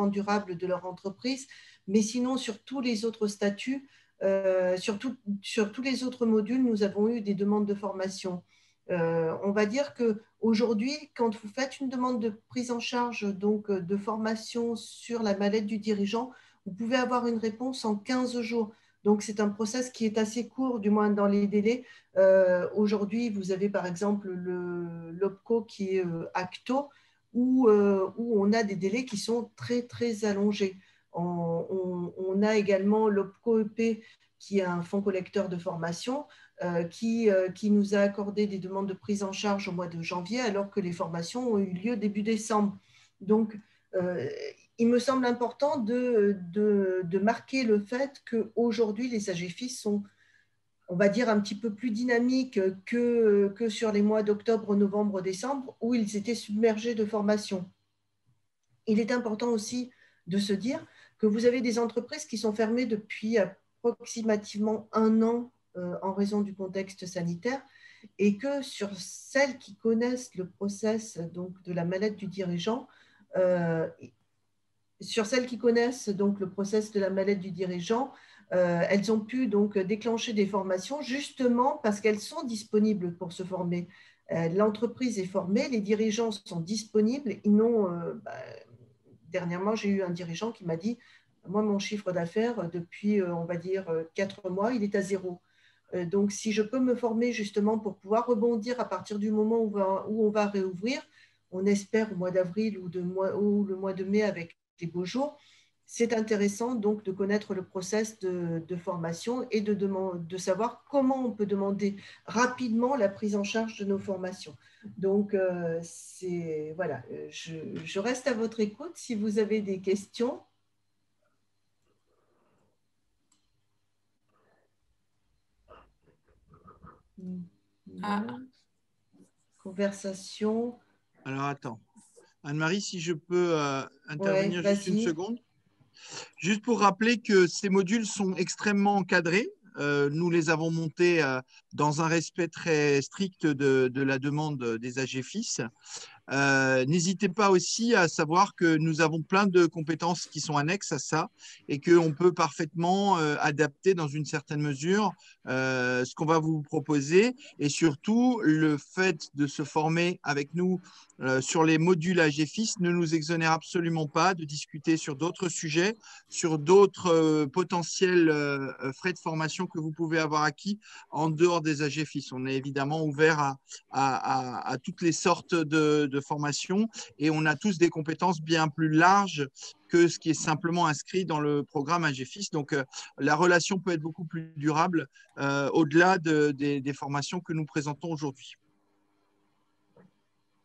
[SPEAKER 2] durable de leur entreprise. Mais sinon, sur tous les autres statuts, sur tous les autres modules, nous avons eu des demandes de formation. On va dire qu'aujourd'hui, quand vous faites une demande de prise en charge donc, de formation sur la mallette du dirigeant, vous pouvez avoir une réponse en 15 jours. Donc, c'est un process qui est assez court, du moins dans les délais. Aujourd'hui, vous avez par exemple l'OPCO qui est Acto, où on a des délais qui sont très allongés. On a également l'OPCO EP, qui est un fonds collecteur de formation, qui nous a accordé des demandes de prise en charge au mois de janvier, alors que les formations ont eu lieu début décembre. Donc, il me semble important de marquer le fait qu'aujourd'hui, les AGFIS sont, on va dire, un petit peu plus dynamiques que sur les mois d'octobre, novembre, décembre, où ils étaient submergés de formations. Il est important aussi de se dire que vous avez des entreprises qui sont fermées depuis approximativement 1 an en raison du contexte sanitaire, et que sur celles qui connaissent le process donc, de la mallette du dirigeant, elles ont pu donc déclencher des formations justement parce qu'elles sont disponibles pour se former. L'entreprise est formée, les dirigeants sont disponibles. Dernièrement, j'ai eu un dirigeant qui m'a dit « Moi, mon chiffre d'affaires, depuis, on va dire, 4 mois, il est à 0. Donc, si je peux me former justement pour pouvoir rebondir à partir du moment où on va réouvrir, on espère au mois d'avril ou le mois de mai avec les beaux jours, c'est intéressant donc de connaître le process de formation et de savoir comment on peut demander rapidement la prise en charge de nos formations. Donc, voilà, je reste à votre écoute si vous avez des questions. Conversation.
[SPEAKER 3] Alors, attends. Anne-Marie, si je peux intervenir juste une seconde. Juste pour rappeler que ces modules sont extrêmement encadrés. Nous les avons montés dans un respect très strict de la demande des AGFIS. N'hésitez pas aussi à savoir que nous avons plein de compétences qui sont annexes à ça et qu'on peut parfaitement adapter dans une certaine mesure ce qu'on va vous proposer, et surtout le fait de se former avec nous sur les modules AGFIS ne nous exonère absolument pas de discuter sur d'autres sujets, sur d'autres potentiels frais de formation que vous pouvez avoir acquis en dehors des AGFIS. On est évidemment ouvert à toutes les sortes de formation, et on a tous des compétences bien plus larges que ce qui est simplement inscrit dans le programme AGFIS. Donc, la relation peut être beaucoup plus durable au-delà des formations que nous présentons aujourd'hui.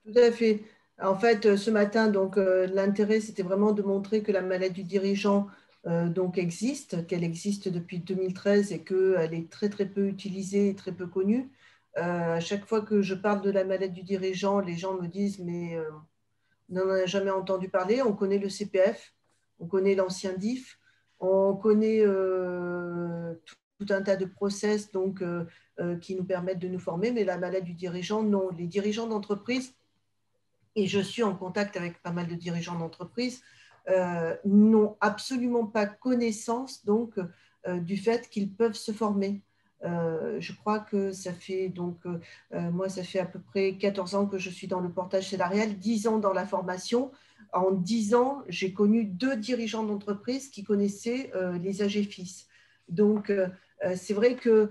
[SPEAKER 2] Tout à fait. En fait, ce matin, donc l'intérêt, c'était vraiment de montrer que la mallette du dirigeant donc existe, qu'elle existe depuis 2013 et qu'elle est très, très peu utilisée et très peu connue. À chaque fois que je parle de la mallette du dirigeant, les gens me disent « mais on n'en a jamais entendu parler ». On connaît le CPF, on connaît l'ancien DIF, on connaît tout un tas de process donc, qui nous permettent de nous former, mais la mallette du dirigeant, non. Les dirigeants d'entreprise, et je suis en contact avec pas mal de dirigeants d'entreprise, n'ont absolument pas connaissance donc, du fait qu'ils peuvent se former. Je crois que ça fait donc, moi, ça fait à peu près 14 ans que je suis dans le portage salarial, 10 ans dans la formation. En 10 ans, j'ai connu 2 dirigeants d'entreprise qui connaissaient les AGFIS. Donc, c'est vrai que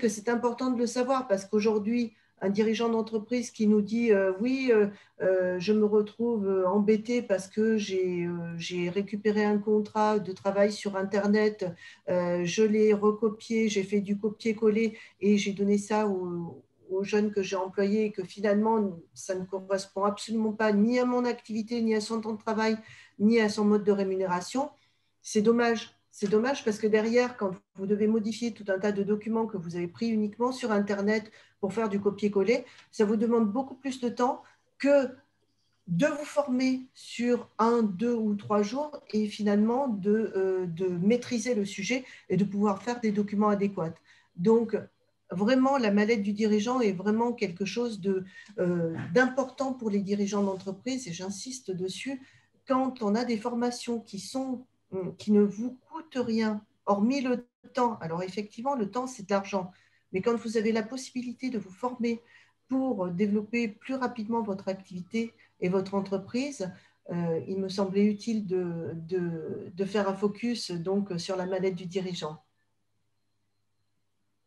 [SPEAKER 2] c'est important de le savoir parce qu'aujourd'hui, un dirigeant d'entreprise qui nous dit oui, je me retrouve embêté parce que j'ai récupéré un contrat de travail sur Internet, je l'ai recopié, j'ai fait du copier-coller et j'ai donné ça aux jeunes que j'ai employés et que finalement, ça ne correspond absolument pas ni à mon activité, ni à son temps de travail, ni à son mode de rémunération. C'est dommage. C'est dommage parce que derrière, quand vous devez modifier tout un tas de documents que vous avez pris uniquement sur Internet pour faire du copier-coller, ça vous demande beaucoup plus de temps que de vous former sur 1, 2 ou 3 jours et finalement de maîtriser le sujet et de pouvoir faire des documents adéquats. Donc, vraiment, la mallette du dirigeant est vraiment quelque chose d'important pour les dirigeants d'entreprise et j'insiste dessus. Quand on a des formations qui ne vous coûtent rien, hormis le temps. Alors effectivement, le temps, c'est de l'argent. Mais quand vous avez la possibilité de vous former pour développer plus rapidement votre activité et votre entreprise, il me semblait utile de faire un focus donc, sur la mallette du dirigeant.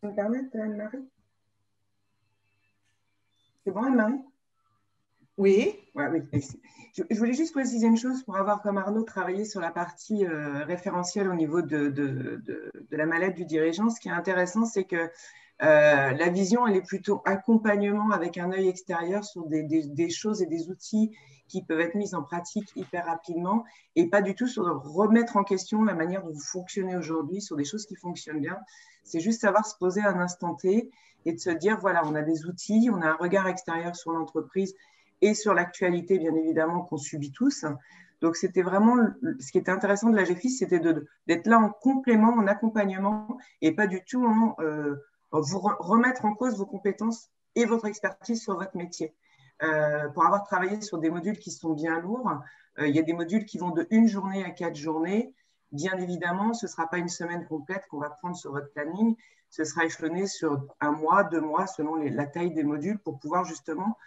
[SPEAKER 4] Tu peux me permettre, Anne-Marie? C'est bon, Anne-Marie?
[SPEAKER 2] Oui.
[SPEAKER 4] Ouais, oui. Je voulais juste préciser une chose pour avoir, comme Arnaud, travaillé sur la partie référentielle au niveau de la mallette du dirigeant. Ce qui est intéressant, c'est que la vision, elle est plutôt accompagnement avec un œil extérieur sur des choses et des outils qui peuvent être mis en pratique hyper rapidement et pas du tout sur remettre en question la manière dont vous fonctionnez aujourd'hui sur des choses qui fonctionnent bien. C'est juste savoir se poser à un instant T et de se dire, voilà, on a des outils, on a un regard extérieur sur l'entreprise et sur l'actualité, bien évidemment, qu'on subit tous. Donc, c'était vraiment ce qui était intéressant de la GFIS, c'était d'être là en complément, en accompagnement et pas du tout en vous remettre en cause vos compétences et votre expertise sur votre métier. Pour avoir travaillé sur des modules qui sont bien lourds, il y a des modules qui vont de 1 journée à 4 journées. Bien évidemment, ce ne sera pas une semaine complète qu'on va prendre sur votre planning. Ce sera échelonné sur 1 mois, 2 mois, selon la taille des modules, pour pouvoir justement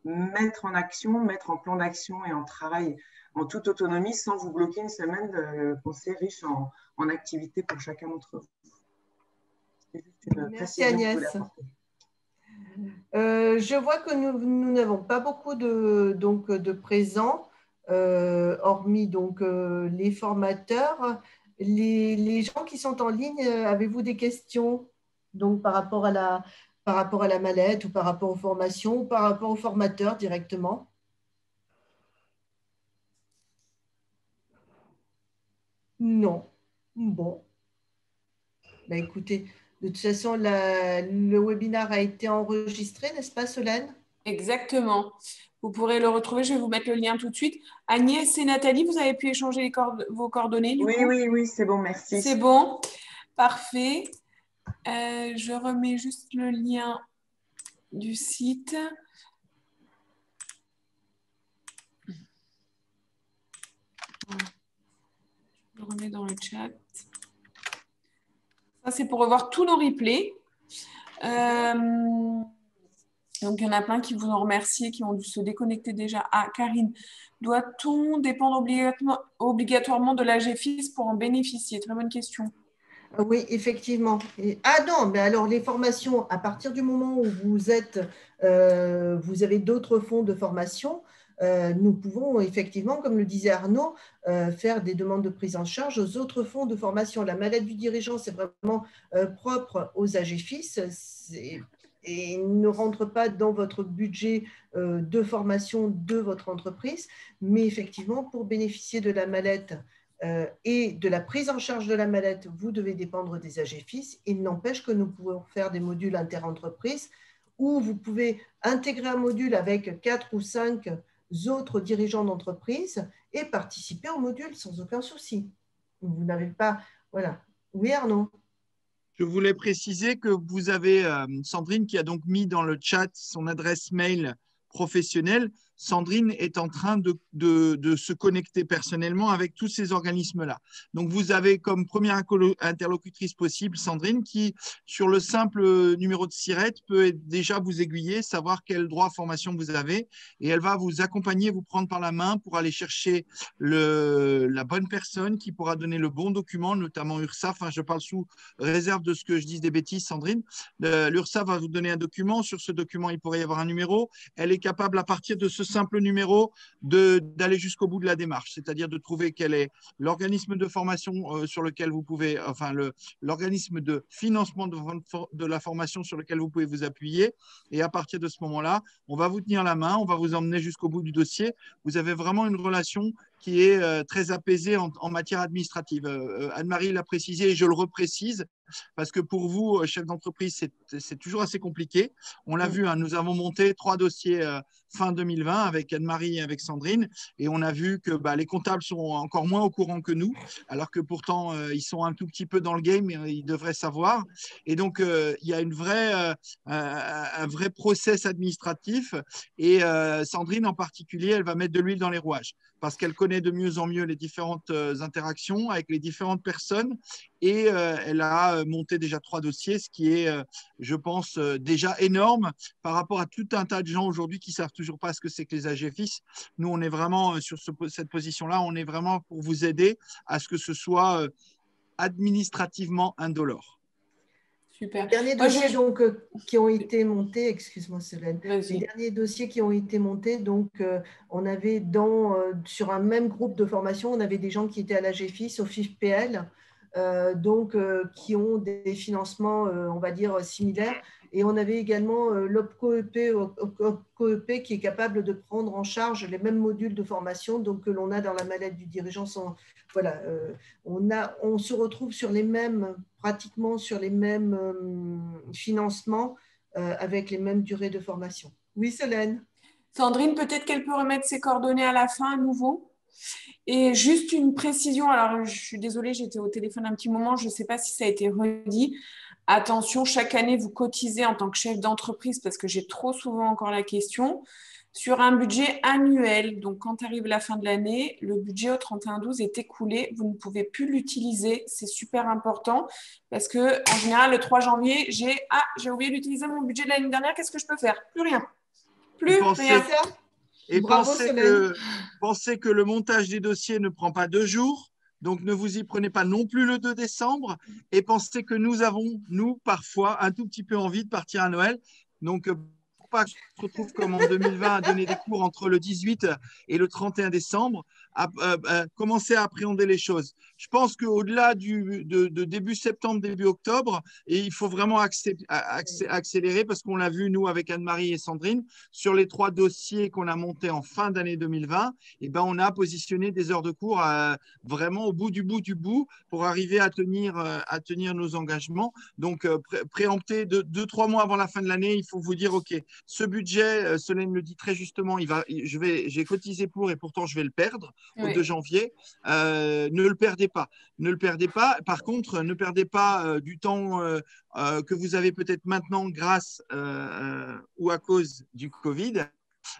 [SPEAKER 4] mettre en action, mettre en plan d'action et en travail en toute autonomie sans vous bloquer une semaine de conseil riche en activités pour chacun d'entre vous.
[SPEAKER 2] Merci Agnès. Je vois que nous n'avons pas beaucoup de présents, hormis donc, les formateurs. Les gens qui sont en ligne, avez-vous des questions donc, par rapport à la mallette ou par rapport aux formations ou par rapport aux formateurs directement? Non. Bon. Bah, écoutez, de toute façon, le webinaire a été enregistré, n'est-ce pas, Solène?
[SPEAKER 1] Exactement. Vous pourrez le retrouver. Je vais vous mettre le lien tout de suite. Agnès et Nathalie, vous avez pu échanger vos coordonnées du coup?
[SPEAKER 4] Oui, c'est bon, merci.
[SPEAKER 1] C'est bon. Parfait. Je remets juste le lien du site. Je le remets dans le chat. Ça, c'est pour revoir tous nos replays. Donc, il y en a plein qui vous ont remercié, qui ont dû se déconnecter déjà. Ah, Karine, doit-on dépendre obligatoirement de la GFIS pour en bénéficier? Très bonne question.
[SPEAKER 2] Oui, effectivement. Ah non, mais alors les formations, à partir du moment où vous avez d'autres fonds de formation, nous pouvons effectivement, comme le disait Arnaud, faire des demandes de prise en charge aux autres fonds de formation. La mallette du dirigeant, c'est vraiment propre aux AGFIS et ne rentre pas dans votre budget de formation de votre entreprise, mais effectivement, pour bénéficier de la mallette et de la prise en charge de la mallette, vous devez dépendre des AGFIS. Il n'empêche que nous pouvons faire des modules interentreprises où vous pouvez intégrer un module avec 4 ou 5 autres dirigeants d'entreprise et participer au module sans aucun souci. Vous n'avez pas… Voilà. Oui, Arnaud?
[SPEAKER 3] Je voulais préciser que vous avez Sandrine qui a donc mis dans le chat son adresse mail professionnelle. Sandrine est en train de se connecter personnellement avec tous ces organismes-là. Donc, vous avez comme première interlocutrice possible Sandrine qui, sur le simple numéro de SIRET, peut déjà vous aiguiller, savoir quel droit à formation vous avez et elle va vous accompagner, vous prendre par la main pour aller chercher la bonne personne qui pourra donner le bon document, notamment URSSAF. Enfin, je parle sous réserve de ce que je dise des bêtises, Sandrine. L'URSSAF va vous donner un document. Sur ce document, il pourrait y avoir un numéro. Elle est capable, à partir de ce simple numéro, d'aller jusqu'au bout de la démarche, c'est-à-dire de trouver quel est l'organisme de formation sur lequel vous pouvez, enfin l'organisme de financement de la formation sur lequel vous pouvez vous appuyer. Et à partir de ce moment-là, on va vous tenir la main, on va vous emmener jusqu'au bout du dossier. Vous avez vraiment une relation qui est très apaisée en matière administrative. Anne-Marie l'a précisé et je le reprécise parce que pour vous, chef d'entreprise, c'est toujours assez compliqué. On l'a vu, hein, nous avons monté 3 dossiers fin 2020 avec Anne-Marie et avec Sandrine et on a vu que les comptables sont encore moins au courant que nous, alors que pourtant, ils sont un tout petit peu dans le game et ils devraient savoir. Et donc, il y a un vrai process administratif et Sandrine en particulier, elle va mettre de l'huile dans les rouages parce qu'elle connaît de mieux en mieux les différentes interactions avec les différentes personnes et elle a monté déjà 3 dossiers, ce qui est, je pense, déjà énorme par rapport à tout un tas de gens aujourd'hui qui ne savent toujours pas ce que c'est que les AGFIS. Nous, on est vraiment sur cette position-là, on est vraiment pour vous aider à ce que ce soit administrativement indolore.
[SPEAKER 2] Super. Les derniers dossiers qui ont été montés, excuse-moi Solène, les derniers dossiers qui ont été montés, donc on avait sur un même groupe de formation, on avait des gens qui étaient à l'AGFIS, au FIFPL, qui ont des financements, on va dire, similaires. Et on avait également l'OPCO-EP qui est capable de prendre en charge les mêmes modules de formation que l'on a dans la mallette du dirigeant. Voilà, on se retrouve pratiquement sur les mêmes financements avec les mêmes durées de formation. Oui, Solène?
[SPEAKER 1] Sandrine, peut-être qu'elle peut remettre ses coordonnées à la fin à nouveau? Et juste une précision, alors je suis désolée, j'étais au téléphone un petit moment, je ne sais pas si ça a été redit. Attention, chaque année, vous cotisez en tant que chef d'entreprise, parce que j'ai trop souvent encore la question, sur un budget annuel. Donc, quand arrive la fin de l'année, le budget au 31/12 est écoulé. Vous ne pouvez plus l'utiliser. C'est super important parce que, en général, le 3 janvier, j'ai oublié d'utiliser mon budget de l'année dernière. Qu'est-ce que je peux faire? Plus rien. Plus rien.
[SPEAKER 3] Et
[SPEAKER 2] Bravo,
[SPEAKER 3] pensez que le montage des dossiers ne prend pas 2 jours. Donc, ne vous y prenez pas non plus le 2 décembre. Et pensez que nous avons, nous, parfois, un tout petit peu envie de partir à Noël. Donc, pour pas que je me retrouve comme en 2020 à donner des cours entre le 18 et le 31 décembre, commencer à appréhender les choses. Je pense qu'au-delà de début septembre, début octobre, et il faut vraiment accélérer parce qu'on l'a vu, nous, avec Anne-Marie et Sandrine, sur les 3 dossiers qu'on a montés en fin d'année 2020, et ben, on a positionné des heures de cours vraiment au bout du bout pour arriver à tenir nos engagements. Donc, préempter 2-3 mois avant la fin de l'année, il faut vous dire, OK, ce budget, Solène le dit très justement, j'ai cotisé pour et pourtant je vais le perdre au 2 janvier. Ne le perdez pas. Ne le perdez pas. Par contre, ne perdez pas du temps que vous avez peut-être maintenant grâce ou à cause du Covid.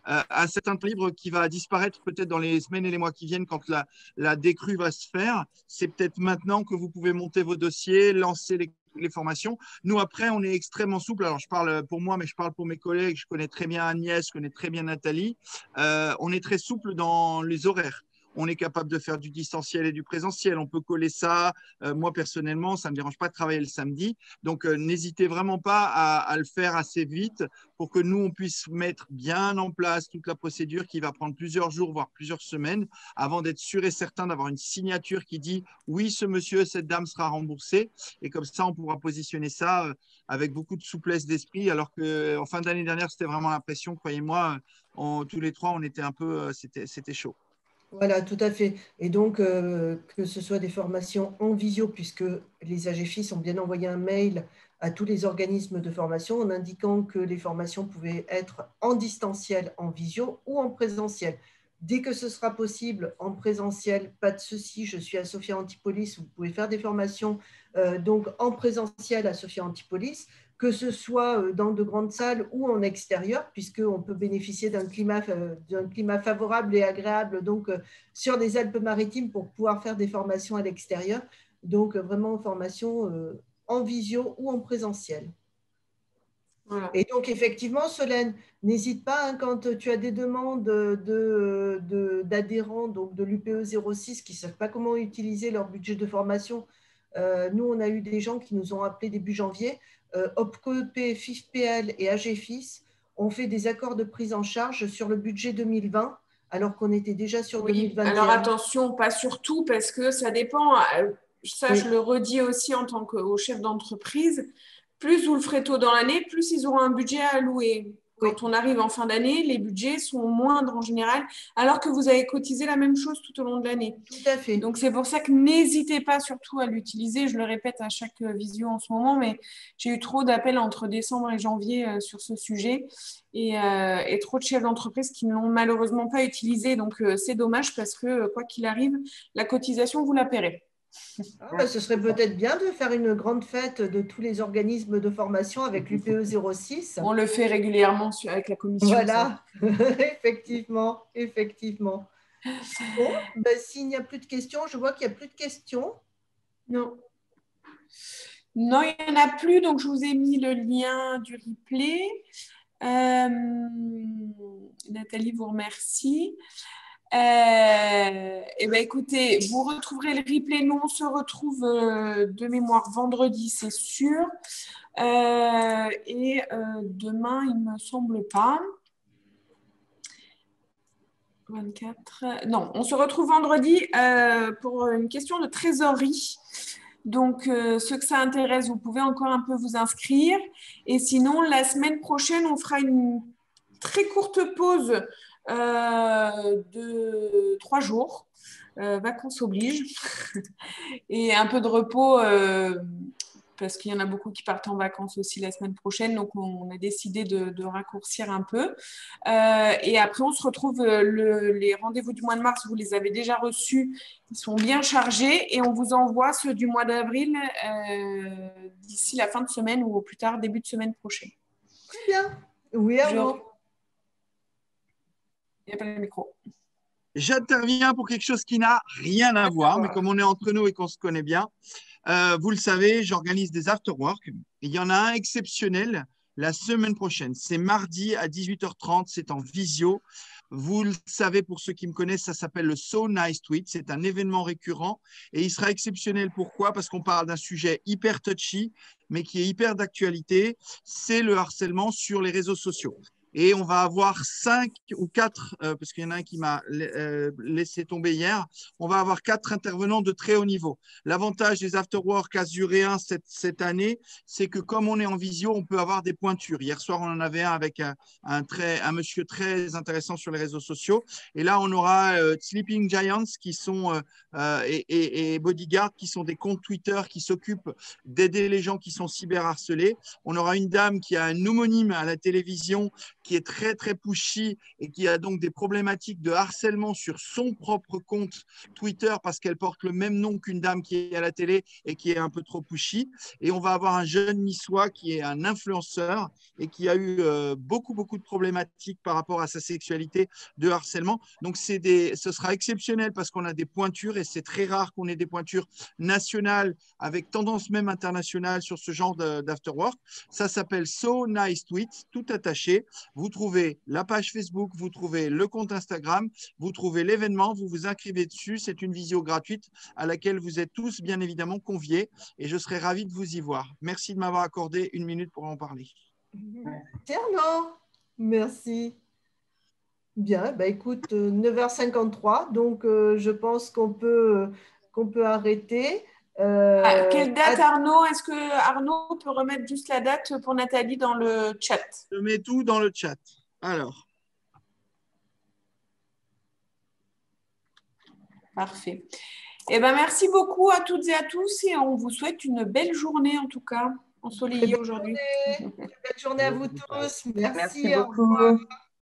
[SPEAKER 3] Un certain livre qui va disparaître peut-être dans les semaines et les mois qui viennent quand la décrue va se faire. C'est peut-être maintenant que vous pouvez monter vos dossiers, lancer les formations. Nous, après, on est extrêmement souple. Alors, je parle pour moi, mais je parle pour mes collègues. Je connais très bien Agnès, je connais très bien Nathalie. On est très souple dans les horaires. On est capable de faire du distanciel et du présentiel. On peut coller ça. Moi, personnellement, ça ne me dérange pas de travailler le samedi. Donc, n'hésitez vraiment pas à le faire assez vite pour que nous, on puisse mettre bien en place toute la procédure qui va prendre plusieurs jours, voire plusieurs semaines, avant d'être sûr et certain d'avoir une signature qui dit « Oui, ce monsieur, cette dame sera remboursé ». Et comme ça, on pourra positionner ça avec beaucoup de souplesse d'esprit, alors qu'en fin d'année dernière, c'était vraiment l'impression, croyez-moi, tous les 3, on était un peu… c'était chaud.
[SPEAKER 2] Voilà, tout à fait. Et donc, que ce soit des formations en visio, puisque les AGFIS ont bien envoyé un mail à tous les organismes de formation en indiquant que les formations pouvaient être en distanciel, en visio ou en présentiel. Dès que ce sera possible en présentiel, pas de souci, je suis à Sophia Antipolis, vous pouvez faire des formations donc en présentiel à Sophia Antipolis, que ce soit dans de grandes salles ou en extérieur, puisqu'on peut bénéficier d'un climat favorable et agréable donc, sur les Alpes-Maritimes pour pouvoir faire des formations à l'extérieur. Donc, vraiment, formation en visio ou en présentiel. Voilà. Et donc, effectivement, Solène, n'hésite pas hein, quand tu as des demandes d'adhérents donc de l'UPE 06 qui ne savent pas comment utiliser leur budget de formation. Nous, on a eu des gens qui nous ont appelés début janvier. OPCOEP, FIFPL et AGFIS ont fait des accords de prise en charge sur le budget 2020, alors qu'on était déjà sur 2021.
[SPEAKER 1] Alors attention, pas sur tout, parce que ça dépend. Ça, je le redis aussi en tant qu'au chef d'entreprise. Plus vous le ferez tôt dans l'année, plus ils auront un budget à allouer. Quand on arrive en fin d'année, les budgets sont moindres en général, alors que vous avez cotisé la même chose tout au long de l'année.
[SPEAKER 2] Tout à fait.
[SPEAKER 1] Donc, c'est pour ça que n'hésitez pas surtout à l'utiliser. Je le répète à chaque visio en ce moment, mais j'ai eu trop d'appels entre décembre et janvier sur ce sujet et trop de chefs d'entreprise qui ne l'ont malheureusement pas utilisé. Donc, c'est dommage parce que, quoi qu'il arrive, la cotisation, vous la paierez.
[SPEAKER 2] Ce serait peut-être bien de faire une grande fête de tous les organismes de formation avec l'UPE 06.
[SPEAKER 1] On le fait régulièrement avec la commission.
[SPEAKER 2] Voilà, effectivement, effectivement. Bon, s'il n'y a plus de questions, je vois qu'il n'y a plus de questions.
[SPEAKER 1] Non. Non, il n'y en a plus, donc je vous ai mis le lien du replay. Nathalie vous remercie. Écoutez, vous retrouverez le replay. Nous, on se retrouve de mémoire vendredi, c'est sûr. Demain, il ne me semble pas. 24. Non, on se retrouve vendredi pour une question de trésorerie. Donc, ceux que ça intéresse, vous pouvez encore un peu vous inscrire. Et sinon, la semaine prochaine, on fera une très courte pause de 3 jours, vacances oblige, et un peu de repos parce qu'il y en a beaucoup qui partent en vacances aussi la semaine prochaine, donc on a décidé de raccourcir un peu. Et après, on se retrouve, les rendez-vous du mois de mars, vous les avez déjà reçus, ils sont bien chargés, et on vous envoie ceux du mois d'avril d'ici la fin de semaine ou au plus tard début de semaine prochaine.
[SPEAKER 2] Très bien. Oui, Arnaud.
[SPEAKER 1] Il n'y a pas le micro.
[SPEAKER 3] J'interviens pour quelque chose qui n'a rien à voir, mais comme on est entre nous et qu'on se connaît bien, vous le savez, j'organise des after-work. Il y en a un exceptionnel la semaine prochaine. C'est mardi à 18h30, c'est en visio. Vous le savez, pour ceux qui me connaissent, ça s'appelle le So Nice Tweet. C'est un événement récurrent et il sera exceptionnel. Pourquoi? Parce qu'on parle d'un sujet hyper touchy, mais qui est hyper d'actualité. C'est le harcèlement sur les réseaux sociaux. Et on va avoir 5 ou 4, parce qu'il y en a un qui m'a laissé tomber hier, on va avoir 4 intervenants de très haut niveau. L'avantage des afterwork azuréens cette année, c'est que comme on est en visio, on peut avoir des pointures. Hier soir, on en avait un avec un monsieur très intéressant sur les réseaux sociaux. Et là, on aura Sleeping Giants qui sont, et Bodyguard qui sont des comptes Twitter qui s'occupent d'aider les gens qui sont cyberharcelés. On aura une dame qui a un homonyme à la télévision qui est très, très pushy et qui a donc des problématiques de harcèlement sur son propre compte Twitter parce qu'elle porte le même nom qu'une dame qui est à la télé et qui est un peu trop pushy. Et on va avoir un jeune niçois qui est un influenceur et qui a eu beaucoup de problématiques par rapport à sa sexualité de harcèlement. Donc, ce sera exceptionnel parce qu'on a des pointures et c'est très rare qu'on ait des pointures nationales avec tendance même internationale sur ce genre d'afterwork. Ça s'appelle So Nice Tweet, tout attaché. Vous trouvez la page Facebook, vous trouvez le compte Instagram, vous trouvez l'événement, vous vous inscrivez dessus. C'est une visio gratuite à laquelle vous êtes tous bien évidemment conviés et je serai ravi de vous y voir. Merci de m'avoir accordé 1 minute pour en parler.
[SPEAKER 2] Merci Arnaud. Merci. Bien, bah écoute, 9h53, donc je pense qu'on peut arrêter.
[SPEAKER 1] Quelle date, Arnaud? Est-ce que Arnaud peut remettre juste la date pour Nathalie dans le chat?
[SPEAKER 3] Je mets tout dans le chat. Alors.
[SPEAKER 1] Parfait. Eh ben, merci beaucoup à toutes et à tous et on vous souhaite une belle journée en tout cas, ensoleillée aujourd'hui.
[SPEAKER 2] Belle journée à vous tous. Merci
[SPEAKER 4] beaucoup.